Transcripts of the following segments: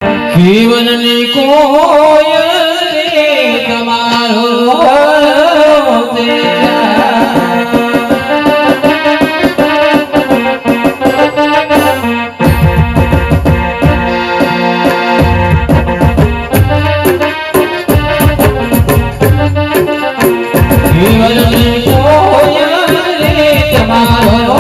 જીવનની કોયલ રે તમારો જીવનની કોયલ રે તમારો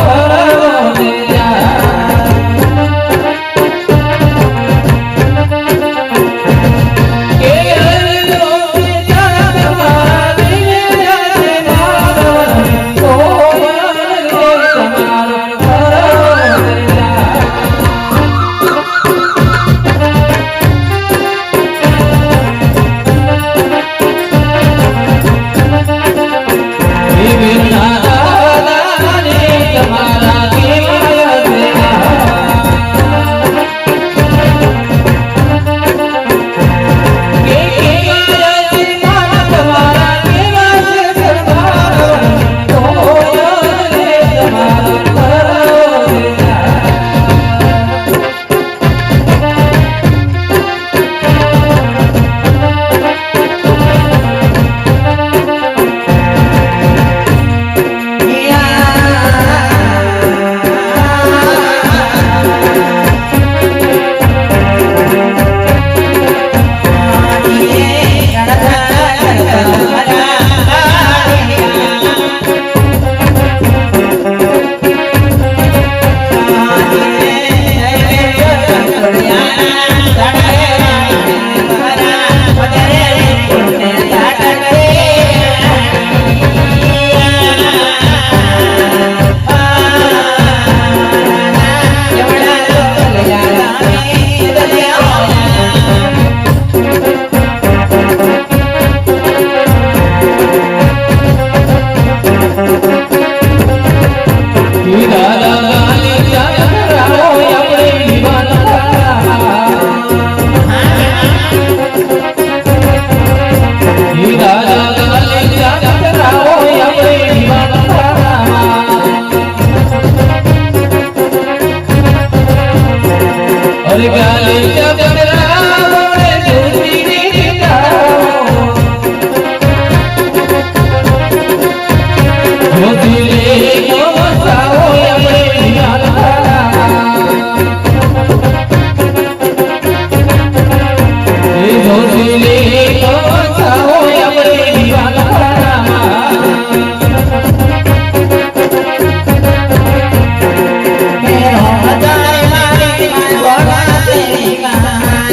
Bye.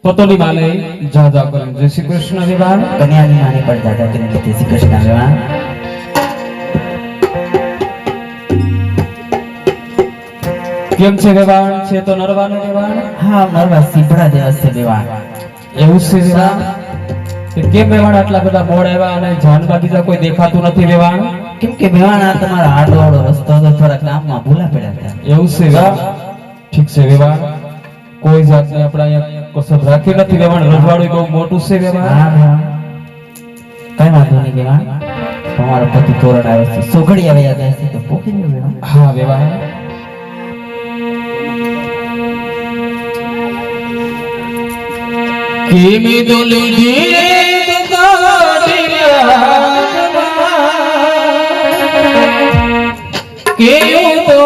પતોલી માને જાજા કરે જય શ્રી કૃષ્ણ વિવાહ કન્યાની માને પણ દાદા કરીને જય શ્રી કૃષ્ણ વિવાહ. કેમ છે વેવાણ છે તો નરવાનો વેવાણ હા નરવા સીપડા દિવસ છે વિવાહ. એવું છે વેવાણ કે કેમ વેવાણ આટલા બધા મોડ આવ્યા અને જાનમાં બીજા કોઈ દેખાતું નથી વેવાણ કેમ કે વિવાહ આ તમારો આડો આડો રસ્તો હતો, થોડા કામમાં ભૂલા પડ્યા હતા. એવું છે વેવાણ ઠીક છે વેવાણ કોઈ જાતની આપણે અહીંયા કસર રાખી નથી વેવાણ રજવાડું બહુ મોટું છે વેવાણ હા વિવાહ કઈ વાંધો નહીં વિવાહ. તમારો પતિ તોરણ આવ્યો છે, સોગડી આવ્યા જાય છે તો પોખી દો વિવાહ. હા વેવાણ કેમી દોલજી કેવું તો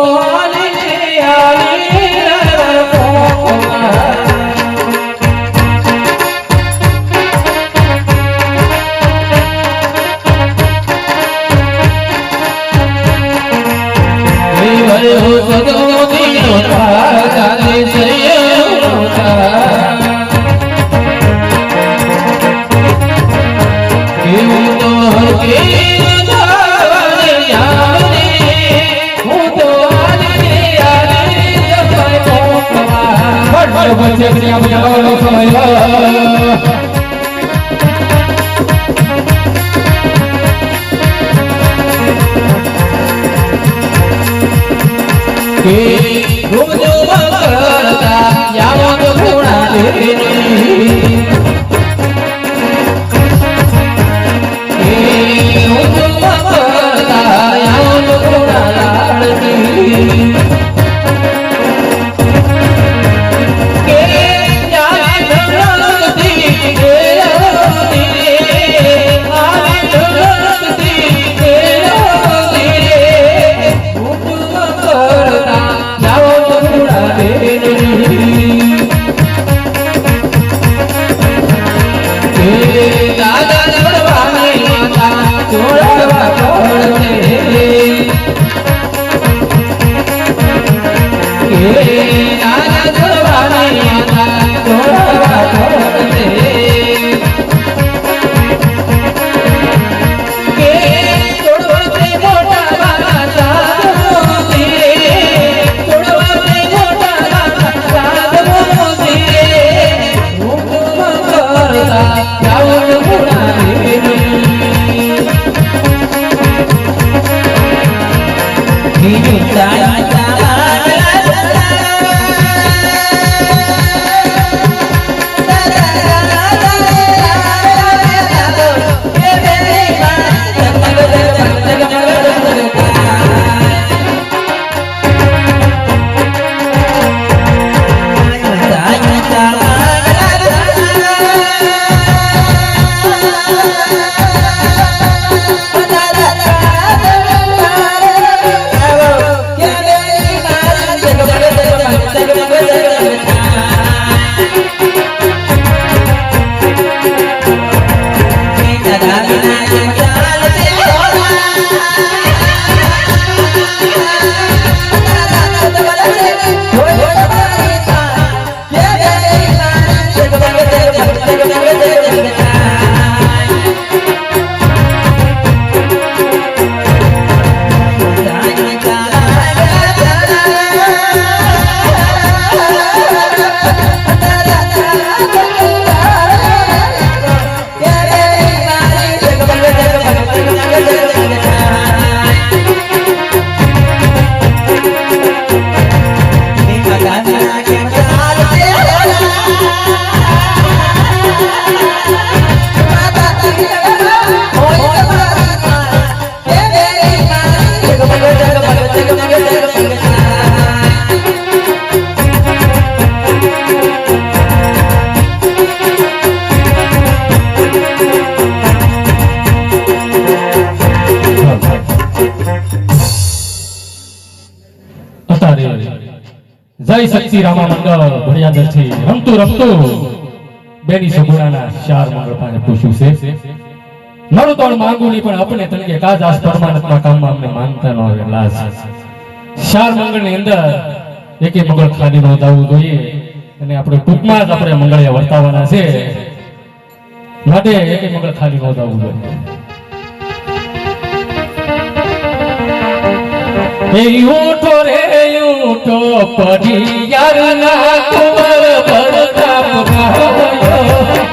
જય શક્તિ રામા મંગળ ભણિયાદરથી રમતું રમતું બેની સગુણાના ચાર મંગળ પાને પૂછ્યું છે મારું તોડ માંગુ નહીં પણ આપણે તનકે કાજ આસ પરમાનંદના કામમાં અમને માનતા ન આવે લાજ ચાર મંગળની અંદર એકે મંગળ ખાલી નોંધાવવું જોઈએ અને આપણે ટૂંકમાં જ આપણે મંગળે વર્તાવાના છે માટે એક મંગળ ખાલી ન જવું જોઈએ ઉઠો રે ઉઠો પઢિયારના કુંવર પ્રતાપ ગાયો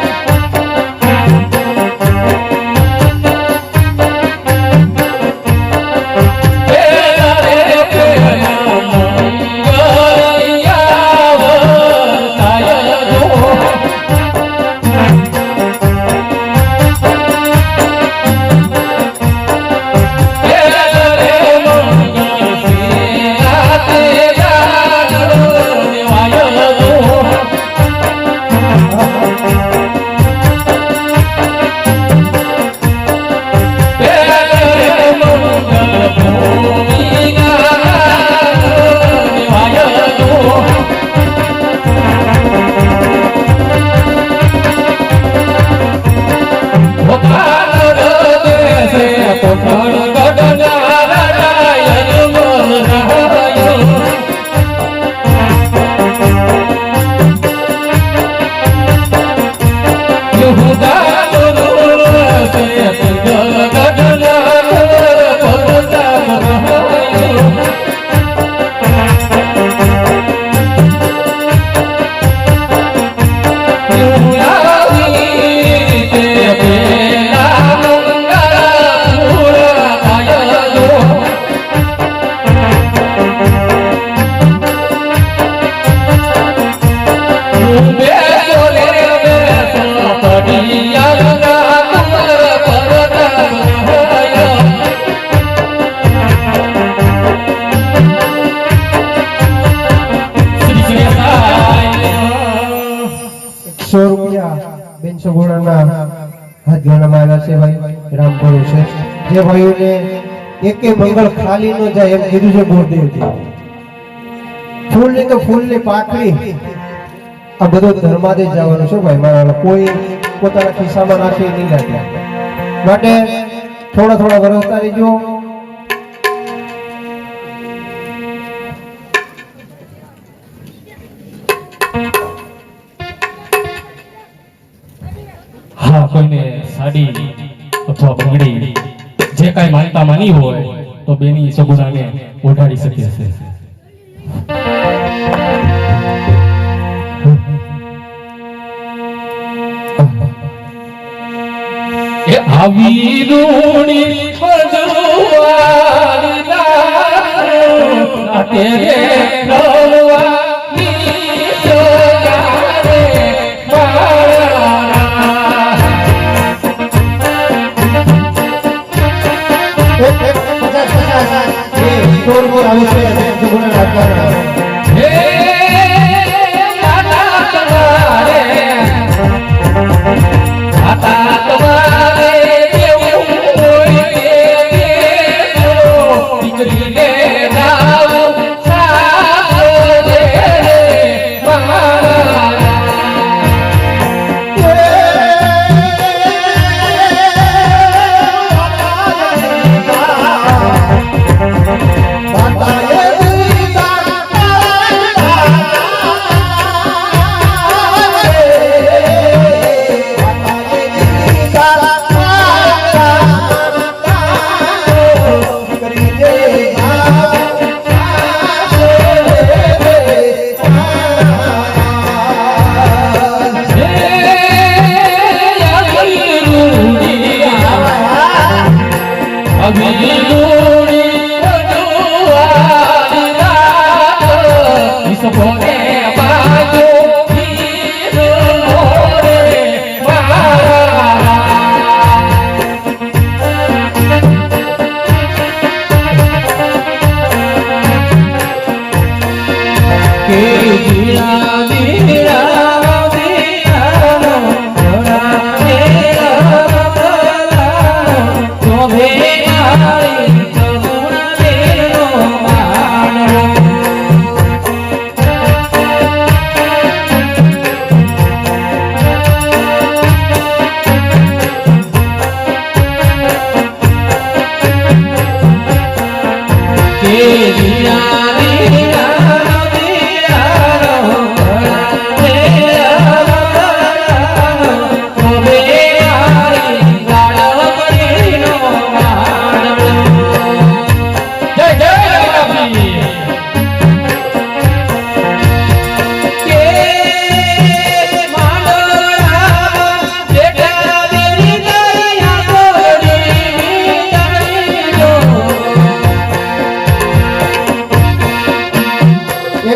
બેન સગુણાના હાથ ગણવામાં આવ્યા છે ભાઈ રામ ભરું છે જે ભાઈઓને એકે મંગળ ખાલી ન જાય એમ કીધું છે ગોરદેવજી ફૂલની તો ફૂલની પાકડી આ બધો ધર્માદે જવાનું છે ભાઈ મારા કોઈ પોતાના ખિસ્સામાં નાખી નહીં લાગે માટે થોડા થોડા વરસતા રહેજો હા કોઈને સાડી અથવા બંગડી જે કાંઈ માનતા માની હોય તો બેની સગુણાને ઓઢાડી શકે છે એ આવી રૂણી બજવારી ના તેરે નવવાની સોગારે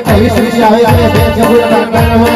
એક ભવિષ્ય વિશે આવે છે બેન સગુણાના અંગારામાં એક ભવિષ્ય વિશે આવે છે બેન સગુણાના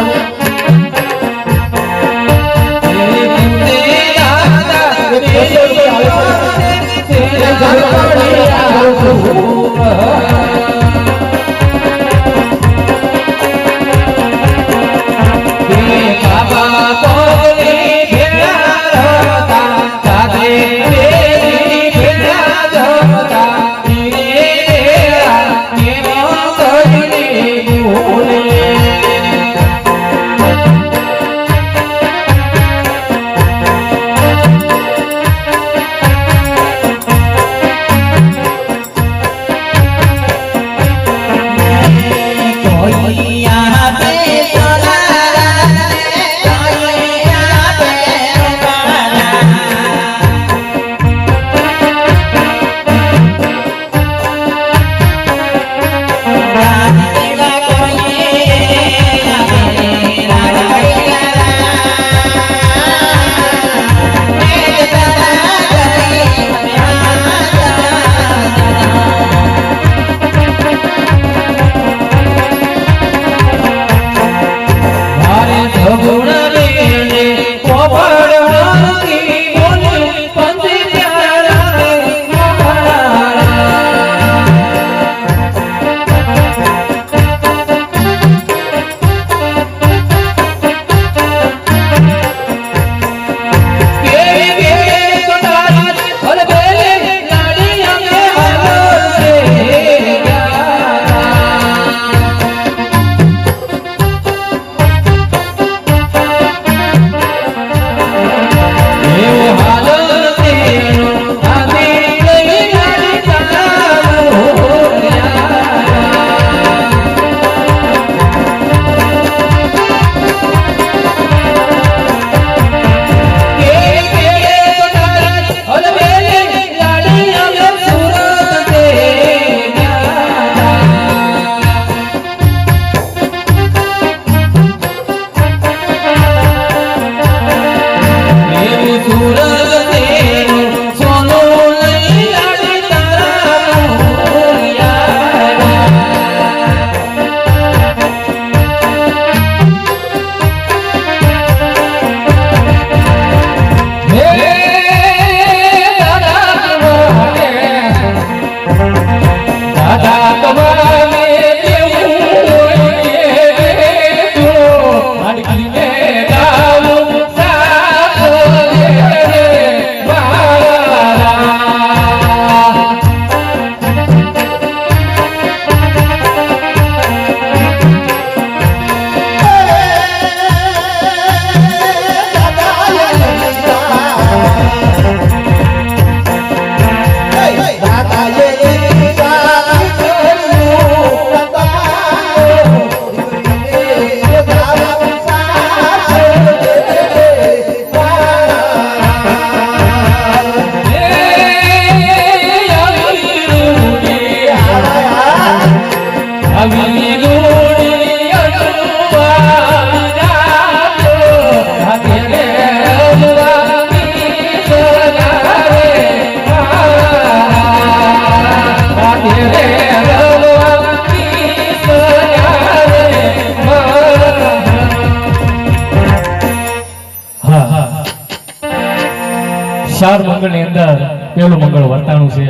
ચાર મંગળની અંદર પેલું મંગળ વર્તાણું છે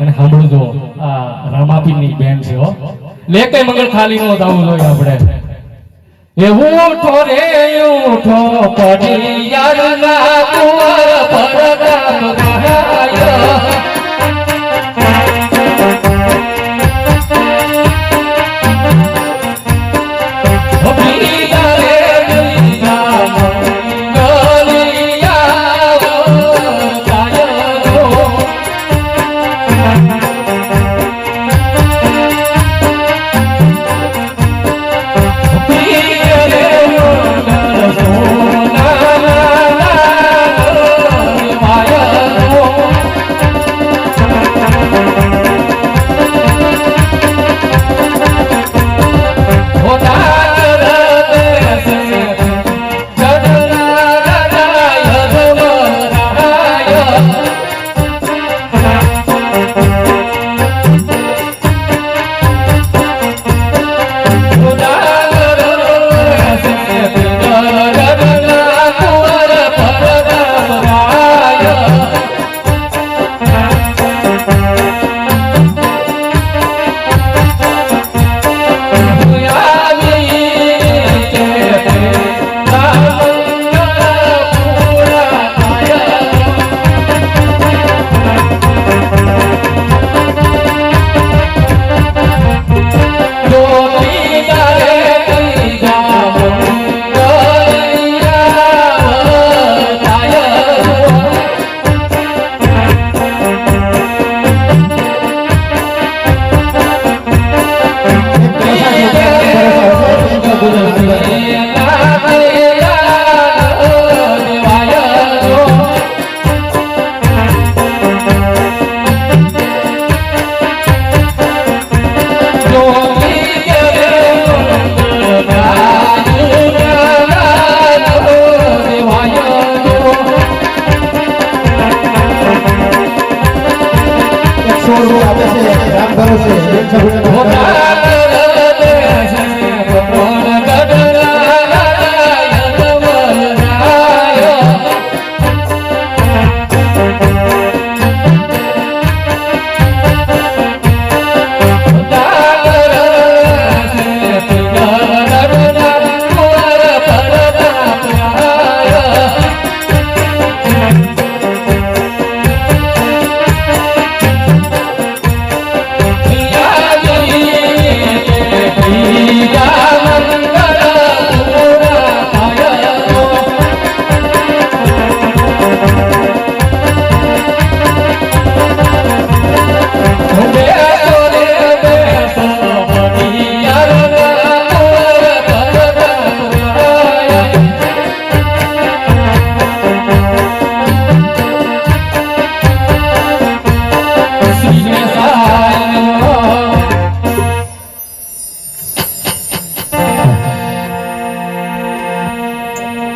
અને સાંભળજો આ રામાપીની બેન છે હો લે કઈ મંગળ ખાલી નો દાવું જોઈએ આપણે એવું ઉઠો રે ઉઠો પડી યારના કુંવર પરદામ ગહાય Fire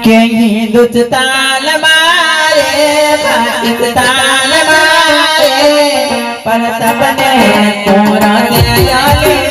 કે હિન્દુસ્તાન મારે પાકિસ્તાન મારે પર તબને કોરા દયાલી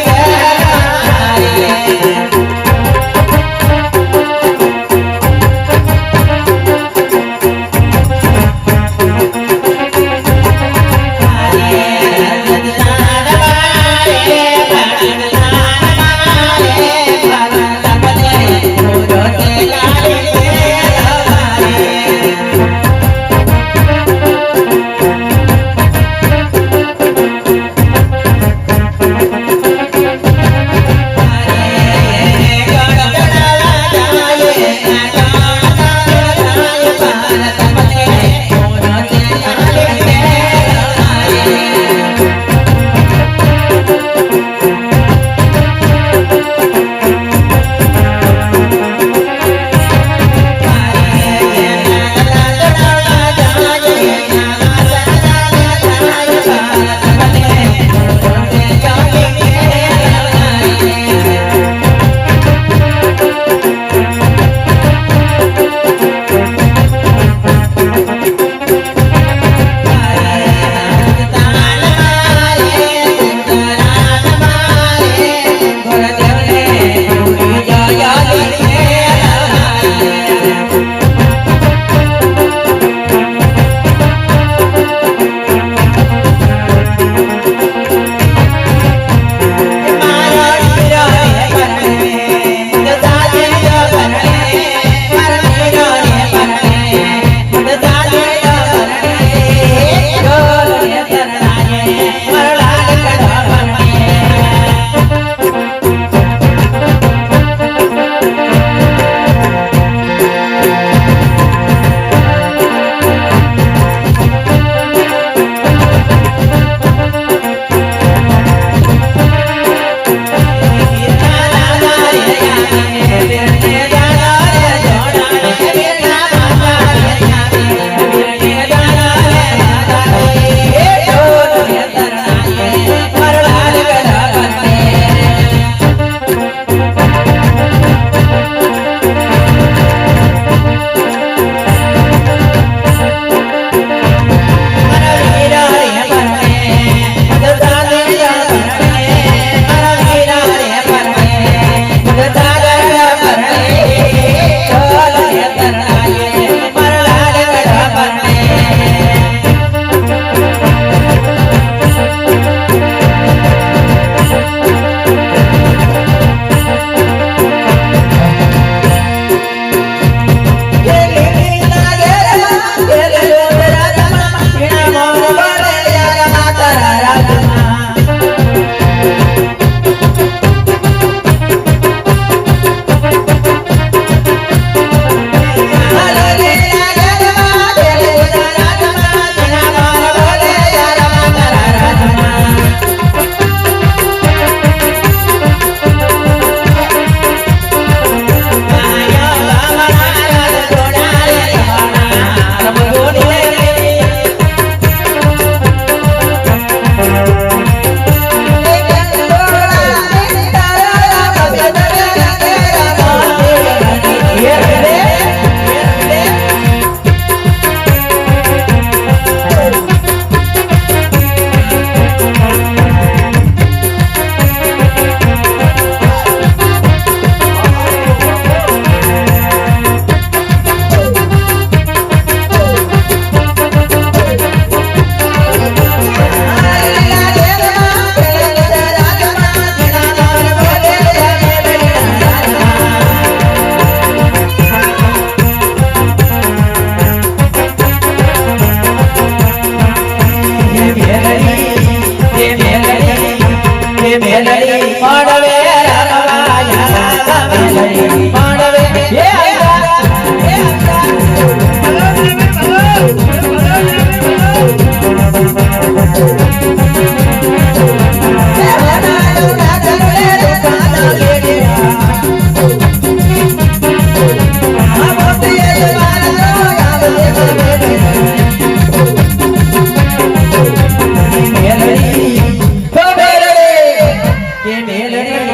મેલડી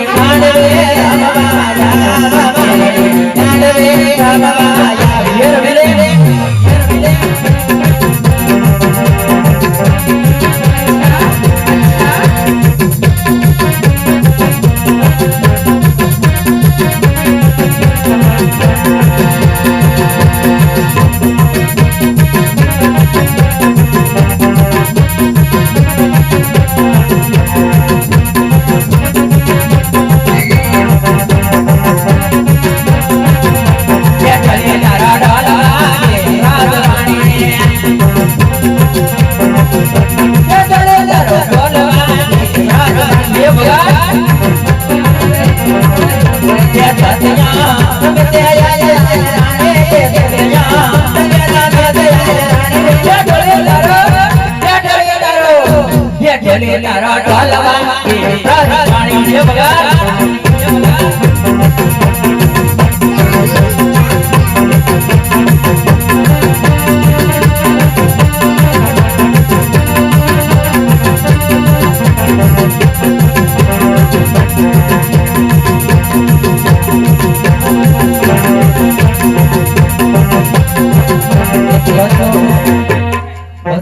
તારા ઢોલવા એ રાણી બગા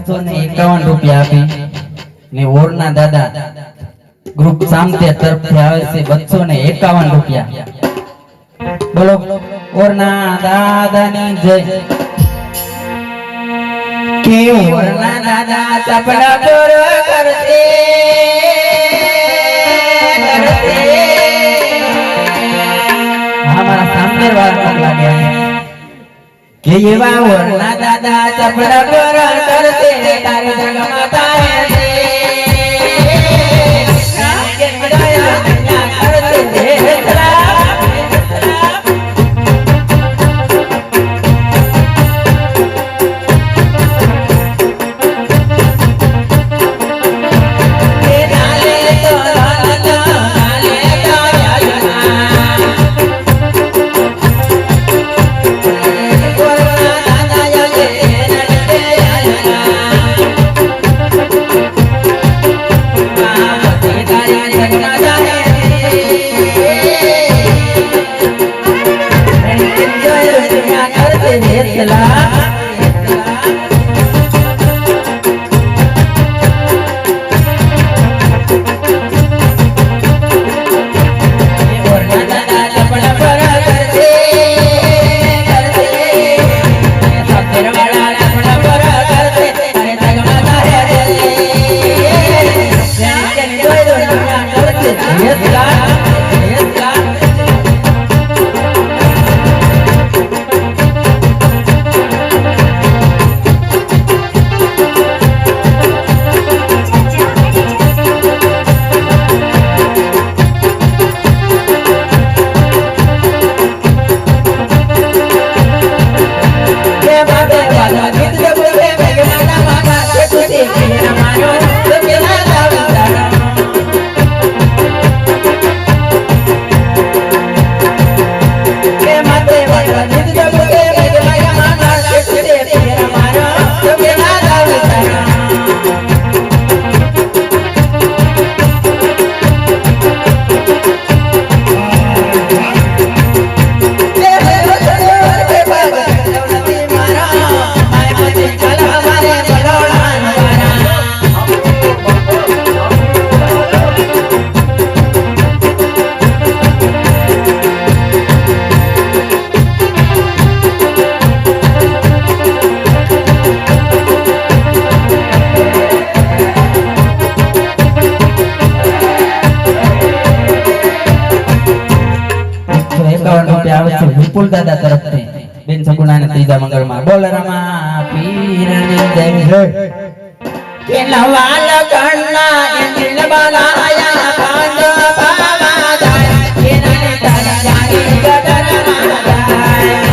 ₹251 આપી ને ઓરના દાદા ગ્રુપ સામતે તરફથી આવે છે ₹251 બોલો ઓરના દાદાની જય કે ઓરના દાદા સપના પૂરા કરતે हमारा सामने वाला लागे કે એવા ઓરના દાદા સપના પૂરા કરતે તારી જગમાતા હે વિપુલ દાદા તરફથી બેન સગુણાને ત્રીજા મંગળમાં બોલ રમા પીરની જય કે નવાલ કન્ના ઇન્દ્ર બાલાયા પાંચ બાબા જાય કે નને તારા જાની ગગનમાં જાય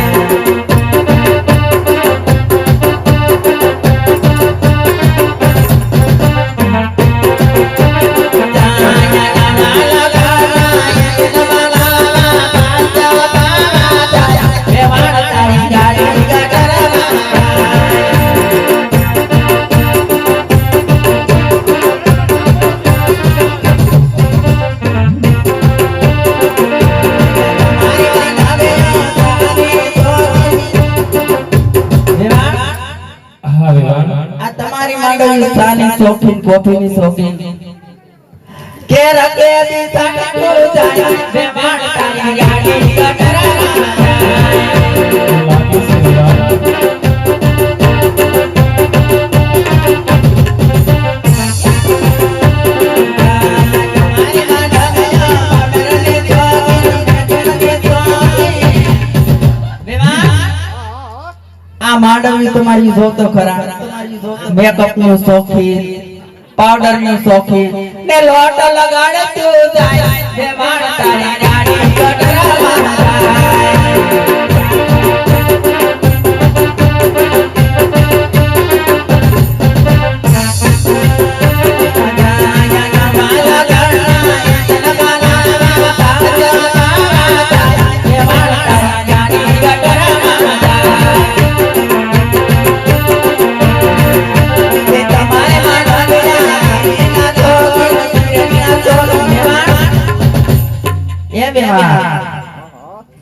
માંડવી સાની શોખીન કોફીની શોખીન કે રકે દી સાટા કો જાય બે માણ તારી ગાડી કટરામાં લાગી છે યાર. આ માંડવી તમારી જો તો ખરા મેકઅપ નું શોખીન પાવડર નું શોખીન ને લોટ લગાડે તું જાય બે માણ તારી ગાડી કટરામાં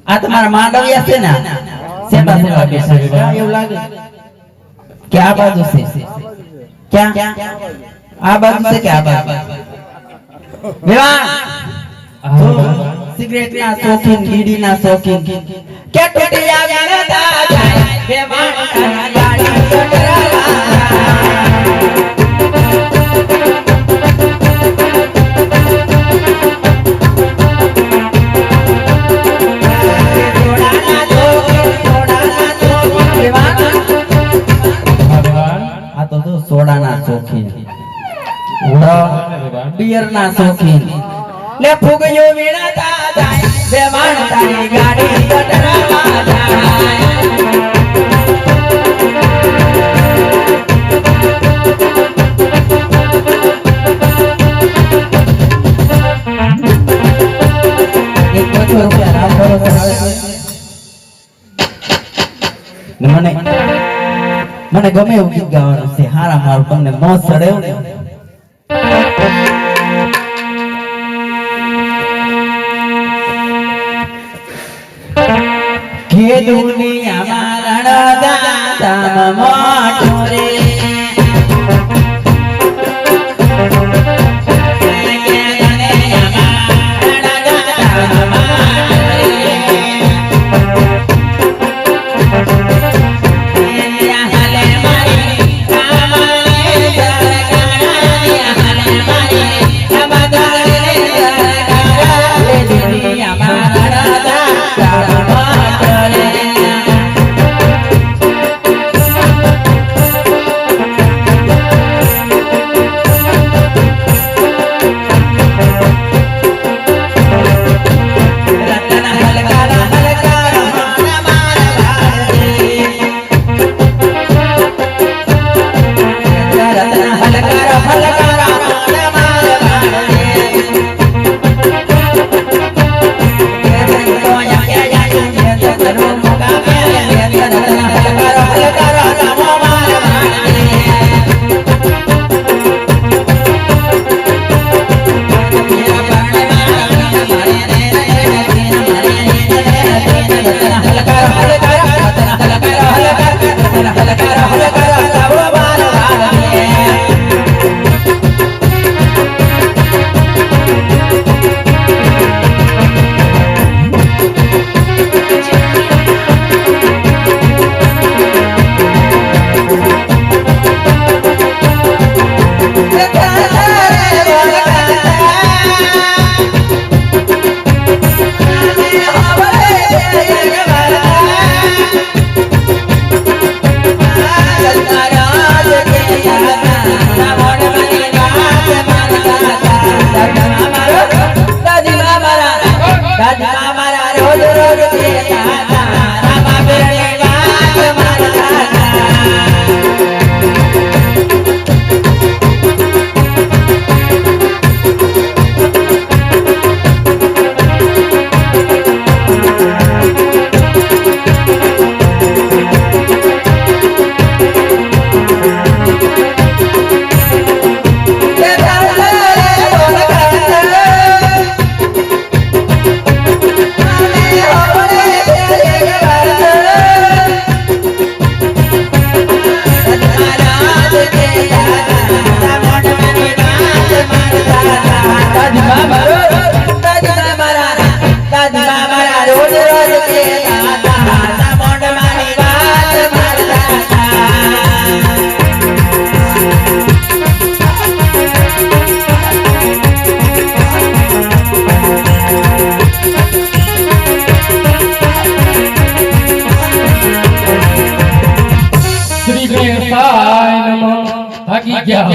આ તમારા માંડવી હશે ને સેટા સેટા બેસે એવું લાગે કે આ બાજુ છે ક્યાં આ બાજુ છે કે આ બાજુ સિગરેટ ના શોખીન બીડી ના શોખીન કે ટૂટી આવે જાય બે માણ ગાડી સોડાના શોખીન બિયર ના શોખીન લે ફુગયો વીણાતા જાય બે માણ તારી ગાડી કટરામાં જાય એક બસો રૂપિયા રામ ભરોસે આવે છે મને ગમે એવું ગીત ગાવાનું છે હારા મારું તમને ન સડે એવું ને કે દુનિયામાં રણદાતા મોટો રે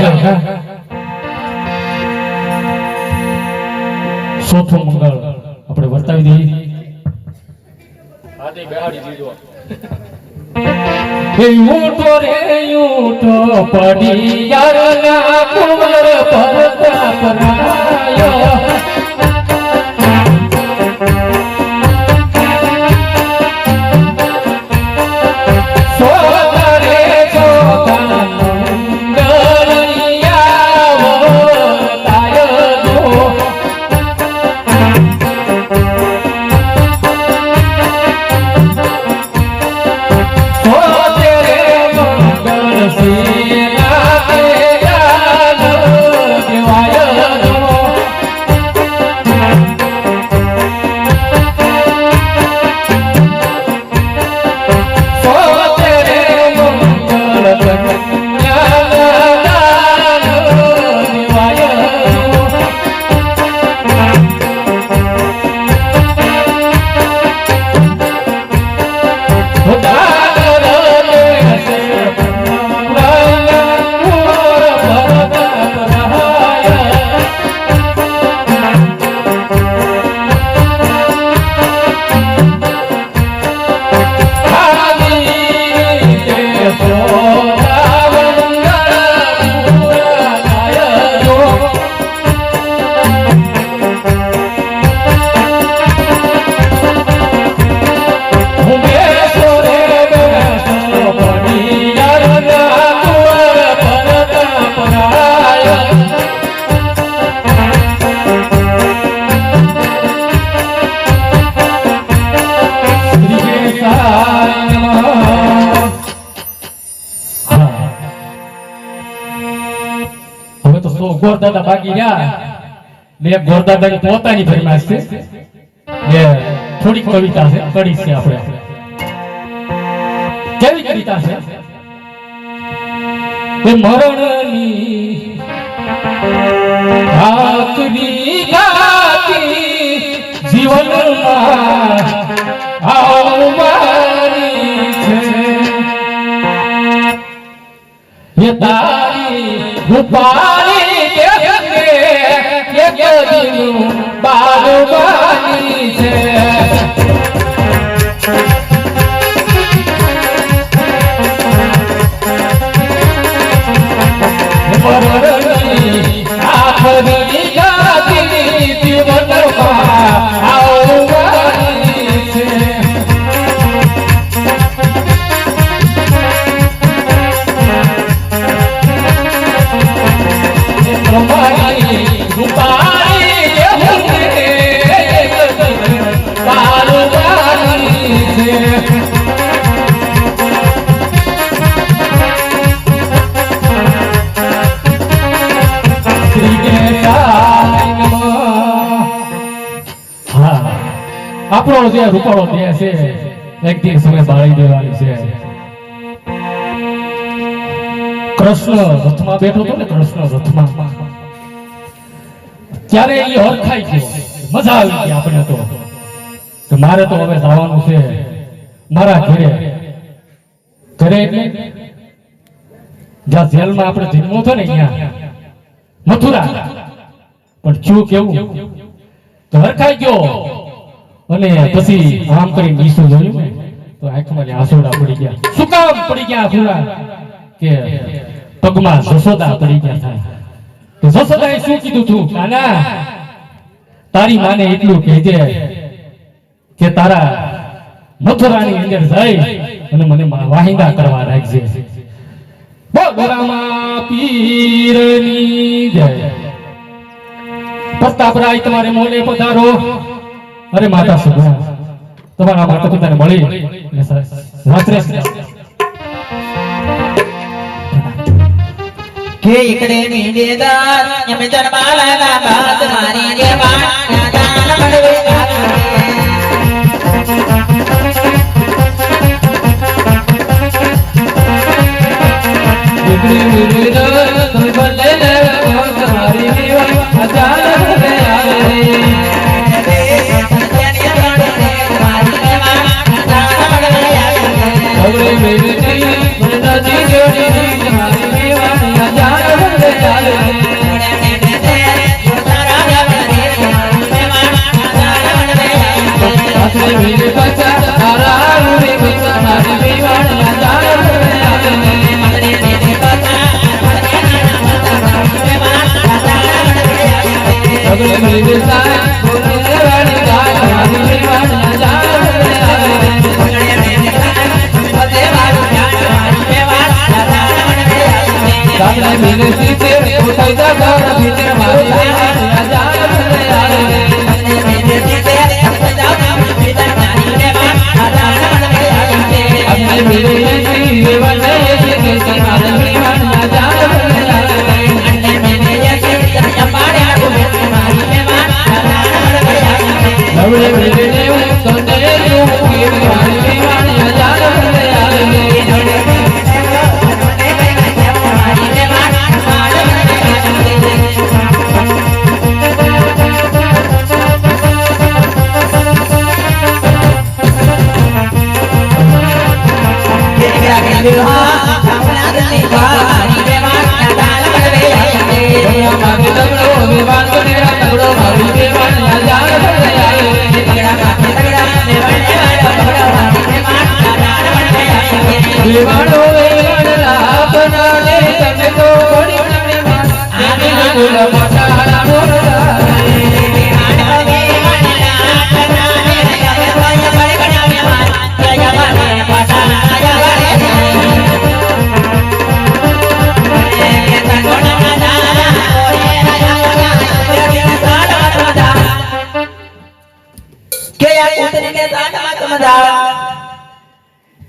આપણે ચોથું મંગળ આપણે વર્તાવી દઈએ. આદે બેહાડી દીધો. એ ઊંટો રે ઊંટો પડી યારના કુંવર પરતાપ રાયો. ગોરદાદા બાકી રહ્યા ને ગોરદાદાની પોતાની ફરમાઈશ છે. એ થોડીક કવિતા છે, કડી છે. આપણે કેવી કવિતા છે? એ મરણની આખરી ગાતી જીવનમાં આવવાની છે. એ તારી રૂપારી બાળવાની છે. મરણની આખરી ગાતી જીવનમાં આવવાની છે. તમારી રૂપારી બાળવાની છે. આપણો જે રૂપાળો દેહ છે એક દિવસ સમય બાળી દેવાની છે. કૃષ્ણ રથમાં બેઠો હતો ને, કૃષ્ણ રથમાં, ત્યારે એ હરખાઈ ગયો. મજા આવી ગઈ આપણે તો કે મારે તો હવે જવાનું છે મારા ઘરે. ઘરે એટલે જ્યાં જેલમાં આપણે જન્મો હતો ને, અહીંયા મથુરા. પણ શું કેવું, તો હરખાઈ ગયો. અને પછી આમ કરી મીસું જોયું ને તો આંખમાં આંસુડા પડી ગયા. શું કામ પડી ગયા આંસુડા? કે પગમાં જશોદા પડી ગયા થાય. તો જશોદાએ શું કીધું તું? નાના, તારી માને એટલું કહેજે કે તારા મથુરાની અંદર જઈ અને મને વાહિંદા કરવા રાખજે. બગરામા પીરની જય. પ્રતાપરાય તમારે મોલે પધારો. અરે માતા સુગુણા, તમારા માતા પિતાને મળી રાત્રે કે એકડે મીંડેદાર એમ જન્માલાના બાદ મારી રે વાણા દાન મળવે એકડે મીંડેદાર તમે ભલે લે મારી રે વાણા દાન મળવે આવે. આપણે વીર બચા તારા રે બચા મારી વેવાણિયા જાણ સગળે વીર સાય બોલે વાળી ગાય મારી વેવાણિયા જાણ સગળે વીર સીતે ઉઠાઈ જા ઘર ભીતર મારી વેવાણિયા જાણ अपने मेरे ऐसी वेवाण ऐसी कैसी मालूम वेवाण ना जान अन्ने मेरे ऐसी तरह पाड़े को मेरे मारी वेवाण नवले मेरे ने तो दे जो की मारी वेवाण ना जान વેવાણો વેવાણ લાપના ને તમે તો ઘણી મને આને ગુલ મટાડા મોરડા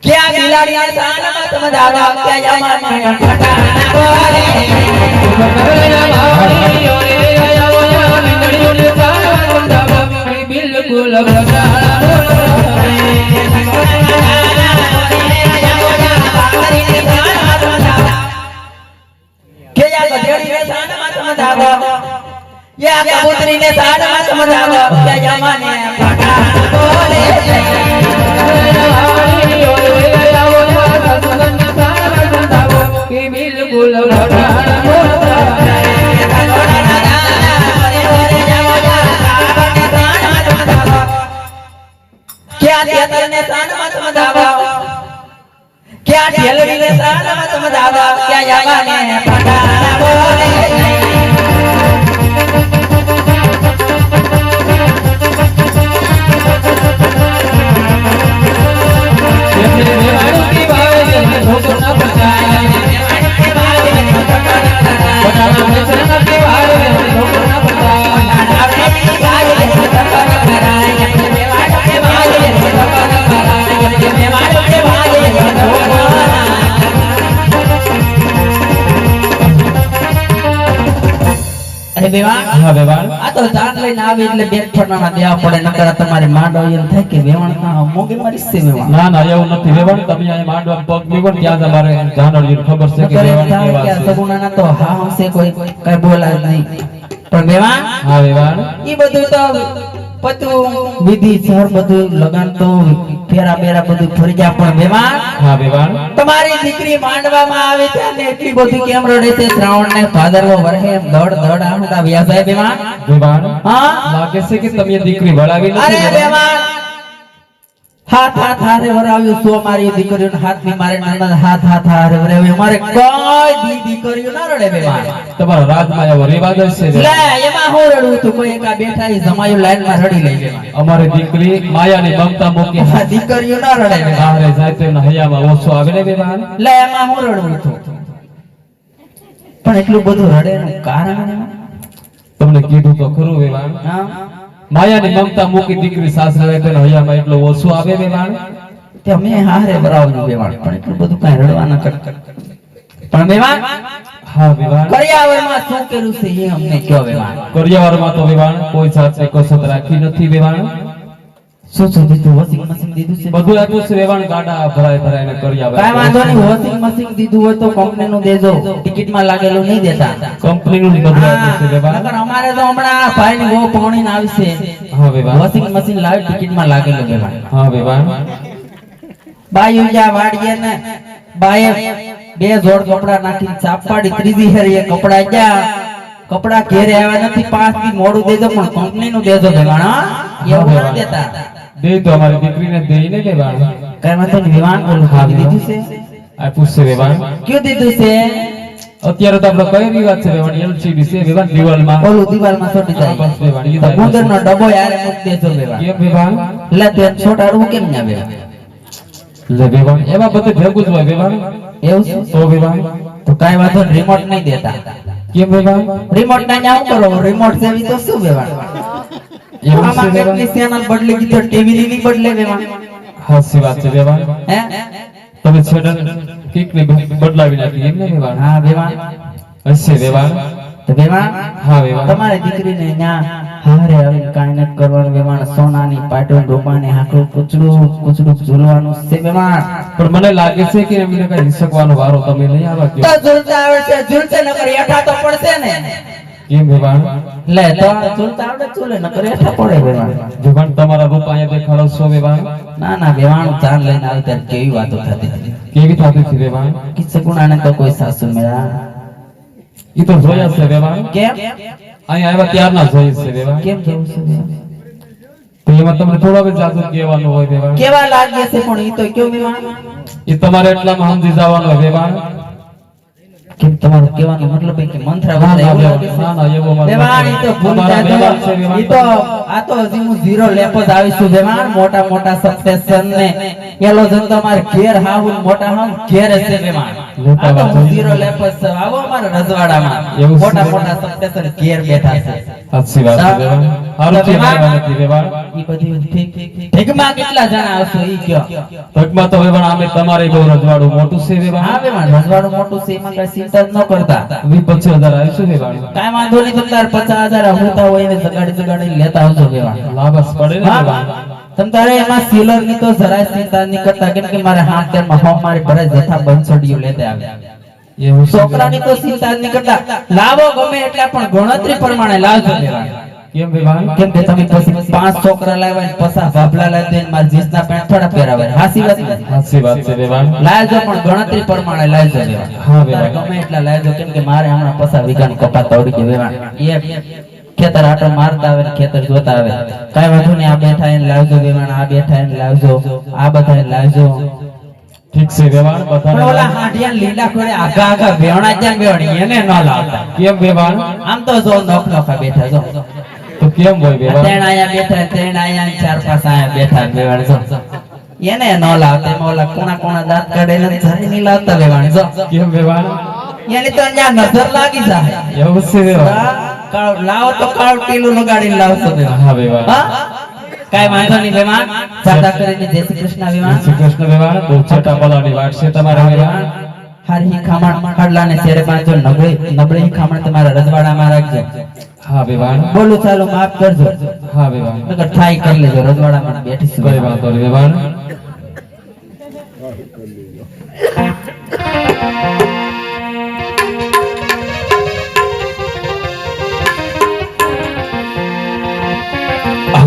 क्या बिलाड़िया सान मत मदावा क्या यमा में फटाना बोले नगरना भाई ओरे आया ओया निगड़ियो ने सान मदावा बिल्कुल घटाना क्या गधेड़ी ने सान मत मदावा या कबूतरी ने सान मत मदावा क्या यमा ने फटाना बोले बिल्कुल घटाना क्या तेतर ने सान मत मदावा क्या ढेलड़ी ने सान मत मदावा क्या यावा ने फटाना बोले અરે વેવાણ હા વેવાણ આ તો ચાંદ લઈને આવી એટલે બેટ ફરવાના દેવા પડે નકર તમારે માંડો એમ થાય કે વેવાણ ના મોગે મારી છે વેવાણ ના ના એવું નથી વેવાણ તમે અહીં માંડવા પગ મૂકો ને ત્યાં તમારે જાનડીને ખબર છે કે વેવાણ કેવા છે સગુણાના તો હા હશે કોઈ કઈ બોલાય નહીં પણ વેવાણ હા વેવાણ ઈ બધું તો પતું વિધિ સર બધું લગાન તો ફેરા બેરા બધું ફરી ગયા પણ વેવાણ હા વેવાણ તમારી દીકરી માંડવામાં આવે ત્યારે એટલી બધી કેમ રડે છે શ્રાવણ ને ભાદરવો વરહે એમ દડ દડ આમડા વ્યાસાય વેવાણ વેવાણ હા લાગે છે કે તમે દીકરી વળાવી અરે નથી વેવાણ હાથ હાથ હારે વરાવ્યું સો મારી દીકરીઓને હાથ ની મારે નંદ હાથ હાથ હારે વરાવ્યું મારે કોઈ દી દીકરીઓ ના રડે વેવાણ તમારો રાજમાં એવો રિવાજ જ છે લે એમાં હું રડું તું કોઈ એકા બેઠા ઈ જમાયું લાઈન માં રડી લઈ વેવાણ અમારી દીકરી માયાની મમતા મૂકી આ દીકરીઓ ના રડે વેવાણ બહારે જાય તો એમના હૈયામાં ઓછો આવે ને વેવાણ લે એમાં હું રડું તું પણ એટલું બધું રડે એનું કારણ વેવાણ? તમને કીધું તો ખરું વેવાણ હા માયાની મમતા મૂકી દીકરી સાસરે રહે તો એના હૈયામાં એટલો ઓછો આવે વેવાણ તે અમે હારે વરાવ્યું વેવાણ પણ એટલું બધું કઈ રડવા ન કર પણ વેવાણ હા વેવાણ કર્યાવરમાં શું કર્યું છે એ અમને કયો વેવાણ કરિયાવરમાં તો વેવાણ કોઈ જાતની કસરત રાખી નથી વેવાણ શું શું દીધું વોશિંગ મશીન દીધું છે બધું આપ્યું છે વેવાણ ગાડા ભરાય ભરાઈને કર્યા કાઈ વાંધો નહીં વોશિંગ મશીન દીધું હોય તો કંપની નું દેજો ટિકિટ માં લાગેલું નહીં દેતા કંપનીનું જ બધું આપ્યું છે વેવાણ નકર અમારે તો હમણાં ભાઈ ની બહુ પૌણી ને આવશે હા વેવાણ વોશિંગ મશીન લાવી ટિકિટ માં લાગેલું વેવાણ હા વેવાણ બાયું જા વાડીએ ને બાએ બે જોડ કપડા નાખીને ચાપ પાડી ત્રીજી હેરી એ કપડા ગયા કપડા ઘેરે આવ્યા નથી 5 દી મોડું દેજો પણ કંપની નું દેજો વેવાણ હા? એવું ના દેતા દે તો અમારી દીકરીને દઈને કે બાણ કઈ વાંધો નહીં વેવાણ બોલું ખાવી દીધું છે આ પૂછશે વેવાણ કયું દીધું છે અત્યારે તો આપણો કયો વિવાદ છે વેવાણ એલસીડી છે વેવાણ દિવાલમાં ઓલું દિવાલમાં છોડી હા, બસ વેવાણ ઈ જાય થાય. ગુંદરનો ડબ્બો યારે મૂકી દેજો વેવાણ કેમ વેવાણ એટલે તે છોટાડવું કેમ ના વેવાણ લે વેવાણ એમાં બધું ભેગું જ હોય વેવાણ એવું છે તો વેવાણ તો કાઈ વાંધો નહીં, રિમોટ નહીં દેતા કેમ વેવાણ રિમોટ ના ન્યા શું કરો રિમોટ સેવી તો શું વેવાણ એવું છે આમાં વેવાણ કેટલી ચેનલ બદલી દીધો ટીવી ની બદલે વેવાણ હાસી વાત છે વેવાણ હે તમે છેડન કીક ને બદલાવી નાખી એમ ને વેવાણ હા વેવાણ હશે વેવાણ તો વેવાણ હા વેવાણ તમારી દીકરીને ન્યા હારે આવીને કાંઈ નથી કરવાનું વેવાણ સોનાની પાટણ રૂપાની હાકડું કૂચડું ઝૂલવાનું છે વેવાણ પણ મને લાગે છે કે એમને કઈ હિસકવાનો વારો તમે નહીં આવા તો કયો ઝૂલતા આવડશે ઝૂલશે નકર એઠા તો પડશે ને કેમ વેવાણ લે તો ઝૂલતા આવડે ઝૂલે નકર એઠા પડે વેવાણ વેવાણ તમારા રૂપ અહીંયા દેખાડો છો વેવાણ ના ના વેવાણ ચાન લઈને આવે ત્યારે કેવી વાતો થતી હતી કેવી થતી હતી વેવાણ કિસ્સે ગુણાને તો કોઈ સાસુ મેળા ઈ તો જોયા છે વેવાણ કેમ અહીંયા આવ્યા ત્યારના જોઈ છે વેવાણ કેમ જવું છે વેવાણ? તો એમાં તમને થોડા બી જાદુ કહેવાનું હોય વેવાણ કેવા લાગે છે પણ ઈ તો કેવું વેવાણ એ તમારે એટલામાં સમજી જવાનું હોય વેવાણ કેમ તમારું કહેવાનો મતલબ એ કે મંત્રા ના, વગર ના, એવું વેવાણ, લાગે છે? ના, ના, એવો મારો વેવાણ ઈ તો મતલબ. ભૂલ તમારા જાજો. વેવાણ છે વેવાણ. ઈ તો આ તો હજી હું ઝીરો લેપ જ આવીશું વેવાણ મોટા મોટા સક્સેસન ને પેલો જન તો અમારે ઘેર હાવું ને મોટા હાવ ઘેર જ છે વેવાણ લેતા આ તો હું વાત ઝીરો લેપ જ છું. આવો અમારા રજવાડામાં એવું છે મોટા વેવાણ? મોટા સક્સેસન ઘેર બેઠા છે સાચી વાત છે વેવાણ હારું છે વેવાણ નથી વેવાણ ઈ બધી ઠીક ઠીકમાં કેટલા જણા આવશો ઈ કયો તકમાં તો વેવાણ આમે તમારે બહુ રજવાડું મોટું છે હા વેવાણ વેવાણ રજવાડું મોટું છે એમાં કઈ ચિંતા જ ન કરતા 25,000 આવીશું વેવાણ કાંઈ વાંધો નહીં તમે તાર 50,000 હોતા હોય એને જગાડી લેતા આવજો વેવાણ લાભસ પડે ને હા, વેવાણ તમ તારે એમાં સીલર ની તો જરાય ચિંતા નહીં કરતા કેમ કે મારે હાથ તેમાં હોમ મારી ભરે જથ્થા બંસડીઓ લેતે આવે એવું છે છોકરાની તો ચિંતા જ નહીં કરતા લાવો ગમે એટલા પણ ગણતરી પ્રમાણે લાવજો વેવાણ કેમ વેવાણ કેમ કે તમે પછી 5 છોકરા લાવ્યા ને પસા ભાભલા લાવી માર જીસના પેન્ટ થોડા પહેરાવે હાસી વાત નથી? સાચી વાત છે વેવાણ લાવજો પણ ગણતરી પ્રમાણે લાવજો વેવાણ હા તારે વેવાણ ગમે એટલા લાવજો કેમ કે મારે હમણાં પસા વીઘાની કપાત તોડી ગઈ વેવાણ એક ખેતર આટો મારતા આવે ને ખેતર જોતા આવે કાંઈ વાંધો નહીં આ બેઠા એને લાવજો વેવાણ આ બેઠા એને લાવજો આ બધા એને લાવજો ઠીક છે વેવાણ પણ ઓલા બધા હાંડિયા લીલા ખોડે આગા આગા વેવણા જ્યાં વેવણી એને ન લાવતા કેમ વેવાણ આમ તો જો નોખ નોખા બેઠા જો તો કેમ હોય વેવાણ ત્રણ આયા બેઠા ત્રણ આયા ને ચાર પાંચ આયા બેઠા વેવાણ જો એને ન લાવતા એમાં ઓલા કોણા કોણા દાંત કાઢે ને જરી નહીં લાવતા વેવાણ જો કેમ વેવાણ એની તો ત્યાં નજર લાગી જાય એવું છે વેવાણ લાવો તો કાળ ટીલું લગાડીને લાવશો વેવાણ હા વેવાણ હા કાંઈ વાંધો નહીં વેવાણ સાદા કરીને જય શ્રી કૃષ્ણ વેવાણ શ્રી કૃષ્ણ વેવાણ બહુ છટા પલાની વાત છે તમારા વેવાણ હારી ખામણ હાડલાને શેરે પાંચો નબળી ખામણ તમારા રજવાડામાં રાખજો હા વેવાણ બોલું ચાલો માફ કરજો હા વેવાણ નકર થાય કરી લેજો રજવાડામાં બેઠીશું કઈ વાંધો નહીં વેવાણ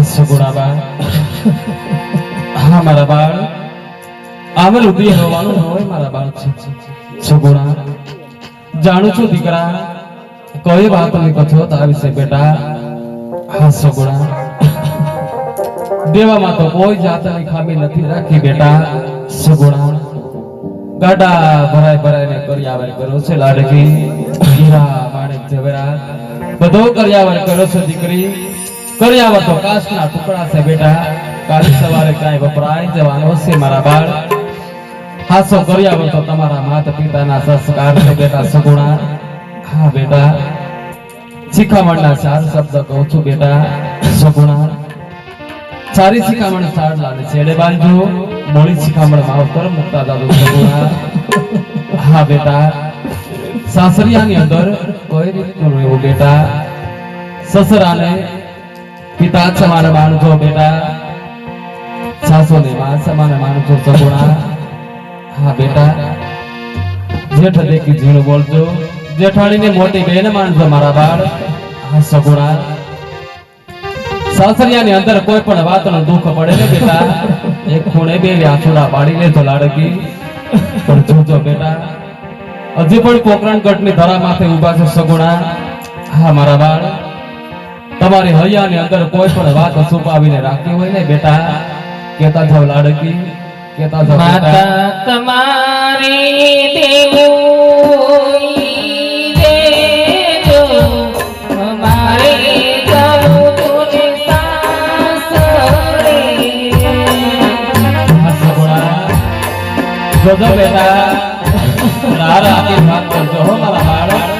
સગુણાબા હા મારા બાળ આવેલ ઉદય હોવાનું ન હોય મારા બાળ છે સગુણા જાણું છું દીકરા કોઈ વાત નહીં કથો તારા વિશે બેટા હા સગુણા દેવામાં તો કોઈ જાતની ખામી નથી રાખી બેટા સગુણા ગાડા ભરાય ભરાયને કર્યાવર કર્યો છે લાડકી હીરા માણેક ઝવેરાત બધો કર્યાવર કર્યો છે દીકરી કર્યાવર તો કાચના ટુકડા છે બેટા કાલ સવારે કાંઈ વપરાય જવાનો છે મારા બાળ હાસો કર્યાવર તો તમારા માતા પિતાના સંસ્કાર છે બેટા સગુણા હા બેટા શિખામણના 4 શબ્દ કહું છું બેટા સગુણા સારી શિખામણ સાડલાને છેડે બાંધજો મોળી શિખામણ માવતર મુક્તા દાદુ સગુણા હા બેટા સાસરિયાની અંદર કોઈ રીતનું રહેવું બેટા સસરાને પિતા સમાન માનજો બેટા સાસુને માં સમાન માનજો સગુણા હા બેટા જેઠ દેખી ઝીણું બોલજો જેઠાણીને મોટી બહેન માનજો મારા બાળ હા સગુણા સાસરિયાની અંદર કોઈ પણ વાતનું દુઃખ પડે ને બેટા એક ખૂણે બે આંસુડા પાડી લેજો લાડકી પણ જોજો બેટા હજી પણ પોકરણગઢની ધરા માથે ઊભા છે સગુણા હા મારા બાળ તમારી હૈયાની અંદર કોઈ પણ વાત છુપાવીને રાખી હોય ને બેટા કેતા જાવ લાડકી, કેતા જાવ બેટા. માતા તમારી દેવોઈ દેજો અમારે જવું તુને સાસરે. હા સગુણા, જોજો બેટા, તારા આશીર્વાદ કરજો હો મારા બાળક.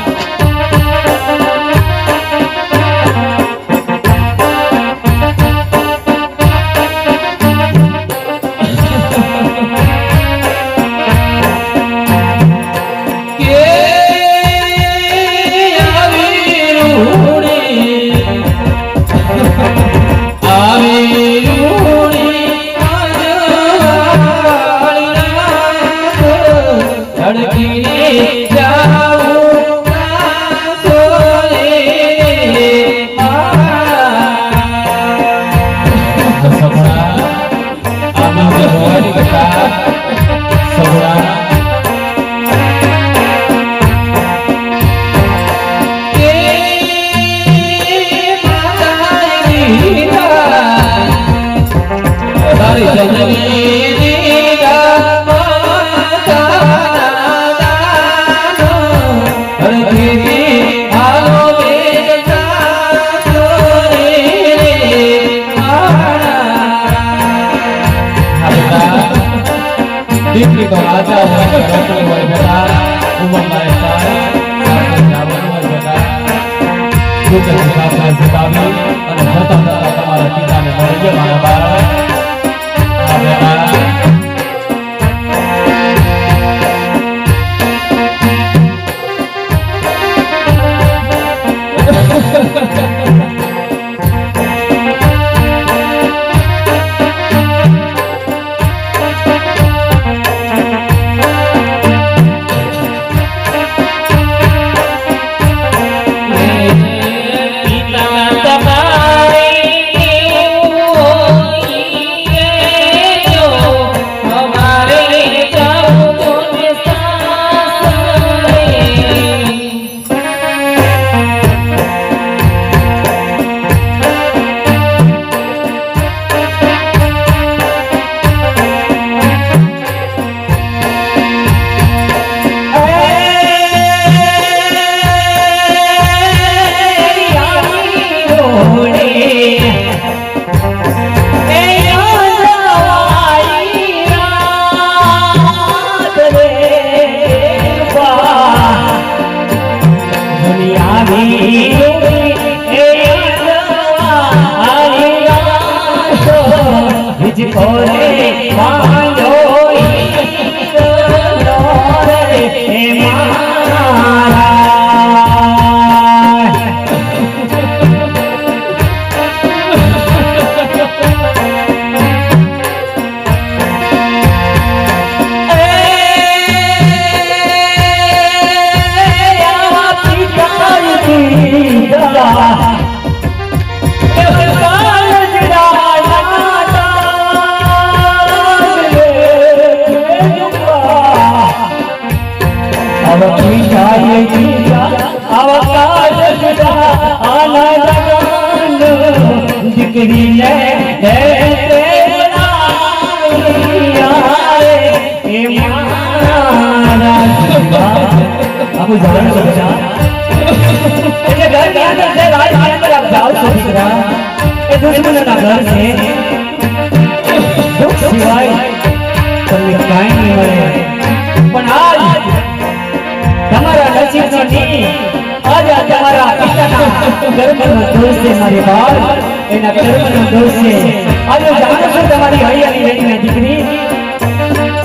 દીકરી તો રાજા હોય કે રતન હોય બેટા, ઉંમરમાં સારા જાવન હોય બેટા. દુઃખની સાથે જીતાવી અને વતન તમારા પિતાને મળી ગયા મારા બાળક. હા બેટા. आपको जान समझा એટલે ઘર ની અંદર જે રાજ ની અંદર આપ જાઓ છો દીકરા એ દુશ્મનના ઘર છે દુઃખ સિવાય તમને કાંઈ નહીં મળે પણ આજ તમારા નસીબનો દી આજ તમારા પિતાના કર્મનો દોષ છે મારી બાળ એના કર્મનો દોષ છે આજે જાણો છો તમારી હૈયાની બેટીના દીકરી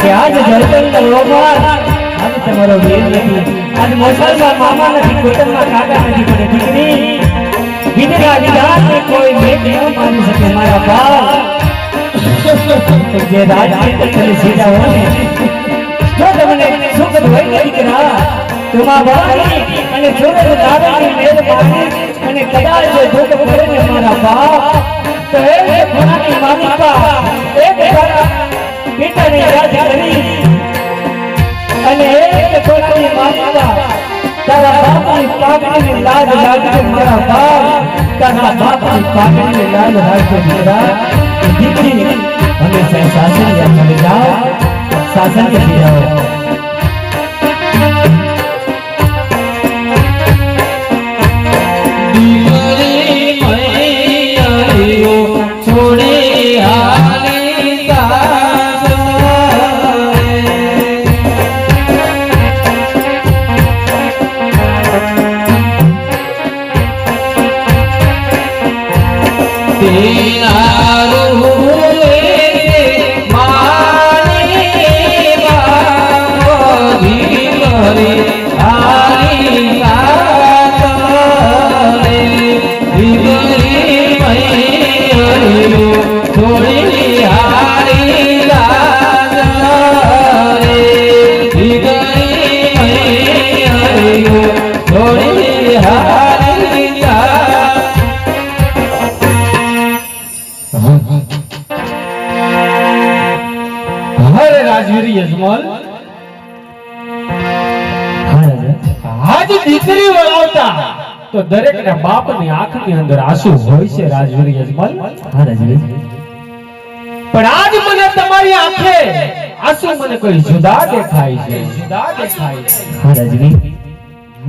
કે આજ જળતંત્ર રોગમાં આજ તમારો વેર નથી आज मुसलमान मामा नहीं कुटुंब में काका नहीं बने दिखनी विधवा विधान में कोई मेघ न मान सके हमारा बाप जे राज के चले सीधा होने जो तुमने सुख धोई नहीं करा तुम्हारा भाई અને છોડે દાદાની મહેરબાની અને કદાચ જો દુઃખ પડે ને મારા બાપ તો એ ઘોડાની માલિકા એક પિતાને યાદ કરી અને એક ઘોડાની માલિકા તારા બાપની પાઘડીની લાજ લાગશે મારા બાપ તારા બાપની પાઘડીની લાજ લાગશે દીકરા દીકરી અને શાસન કે પીરાઓ રાજવીર યજમાન આજ દીકરી વળાવતા તો દરેકના બાપની આંખની અંદર આંસુ હોય છે રાજવીર યજમાન. હા રાજવીર પણ આજ મને તમારી આંખે આંસુ મને કોઈ જુદા દેખાય છે, જુદા દેખાય છે. હા રાજવીર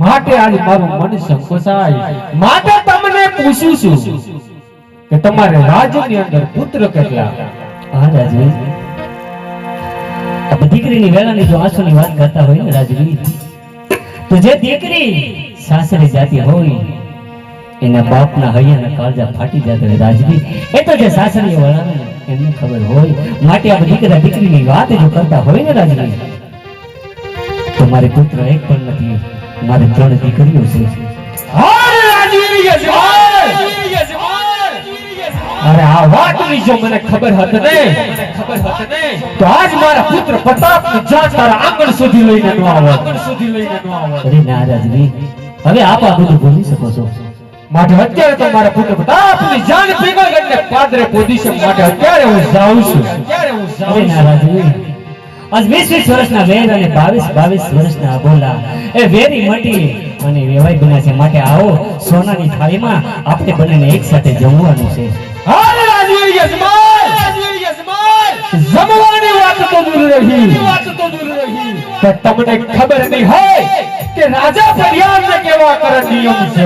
માટે આજ મારું મન સંકોચાય, માટે તમને પૂછું છું કે તમારે રાજની અંદર પુત્ર કેટલા? હા રાજવીર अब દીકરીની વેલાની જો આંસુની વાત કરતા હોય ને રાજવીર તો જે દીકરી સાસરે જાતી હોય એના બાપના હૈયાના કાળજા ફાટી જતા હોય રાજવીર. એ તો જે સાસરી વાળાને એમને ખબર હોય. માટે આ દીકરા દીકરીની વાત જો કરતા હોય ને રાજવીર તો મારે પુત્ર એક પણ નથી, મારે 3 દીકરીઓ છે. અરે આ વાતની જો મને ખબર હત ને તો આજ મારા પુત્ર પ્રતાપની જાન તારા આંગણ સુધી લઈને ન આવત. અરે ના રાજવીર હવે આપ આ બધું ભૂલી શકો છો. માટે અત્યારે તો મારા પુત્ર પ્રતાપની જાન ભેગા કરીને પાદરે પોઝિશન માટે અત્યારે હું જાઉં છું. અરે ના રાજવીર આજ 20 વર્ષના વેર અને 22 વર્ષના અબોલા એ વેરી મટી અને વેવાઈ બન્યા છે. માટે આવો સોનાની થાળીમાં આપણે બંનેને એક સાથે જમવાનું છે. જમવાની વાત તો દૂર રહી, પણ તમને ખબર નહીં હોય કે રાજા ફરિયાદને કેવા કરે નિયમ છે.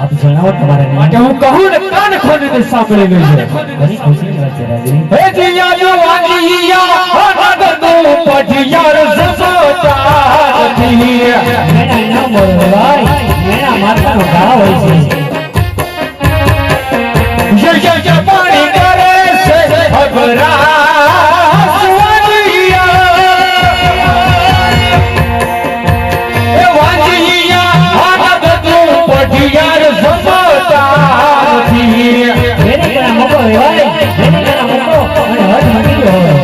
આપ જણાવો તમારા માટે હું કહું ને કાન ખોલીને સાંભળી લેજો. ઘણી ખુશીની વાત છે રાજવીર. હે જીયા જો વાંગીયા નગરનો પઢિયાર સસોતાથી મેણા ન બોલો ભાઈ, મેણા માતાનો ગાળો હોય છે. જય પાણી કરે છે અબરાસ વાંગીયા એ વાંગીયા નગરનો પઢિયાર સસોતાથી વેરી કરા મોકો ભાઈ, વેરી કરા મોકો અને હદ મટી ગયો હોય.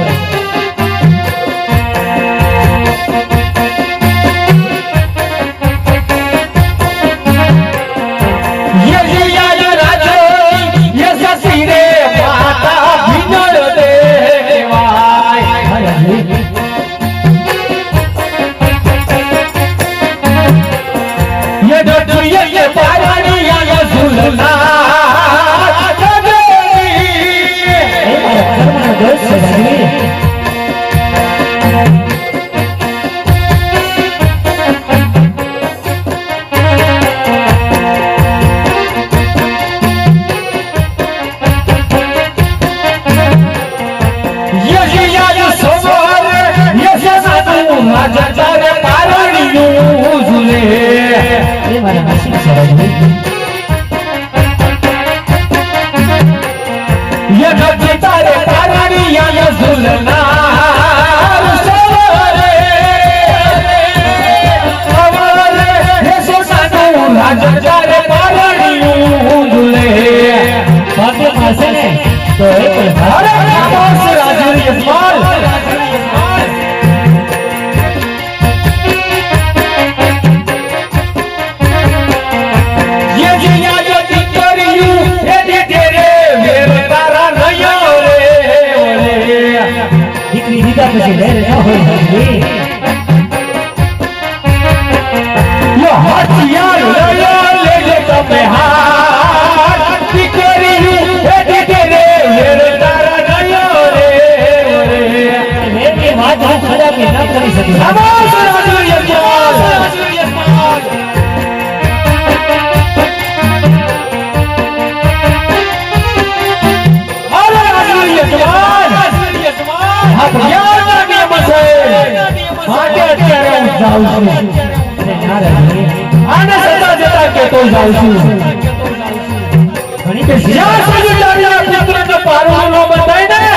આ ભૈયાના નિયમ છે માટે અત્યારે હું જાઉં છું અરે ના રાજવી, આને સતા જતા કેતો જાઉં છું ઘણી તો જ્યાં સુધી તારા પુત્રને પારણું ન બતાય ને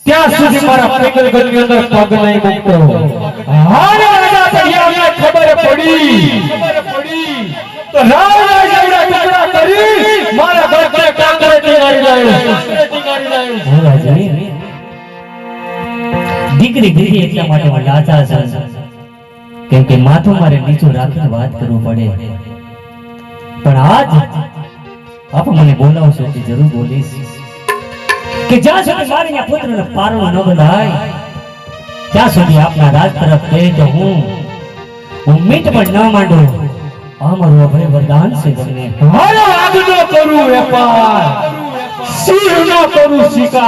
ત્યાં સુધી મારા પેગલગઢની અંદર પગ નહીં મૂકતો. હારે રાજા તળિયાને ખબર પડી તો રાવણા જેવડા ટુકડા કરી મારા ઘરને કાંકરે ટીંગાડી લાવ્યો. હો રાજવી, દીકરી દીકરી એટલા માટે હું લાચાર છું કેમ કે માથું મારે નીચું રાખીને વાત કરવું પડે. પણ આજ આપ મને બોલાવશો કે જરૂર બોલીશ કે જ્યાં સુધી મારી પુત્રને પારણું ન બંધાય ત્યાં સુધી આપના રાજ તરફ કહે તો હું મીટ પણ ન માંડું. આ મારું અભય વરદાન છે તમને. હાલો આગળ કરું વેપાર, સિંહ ન કરું શિકાર.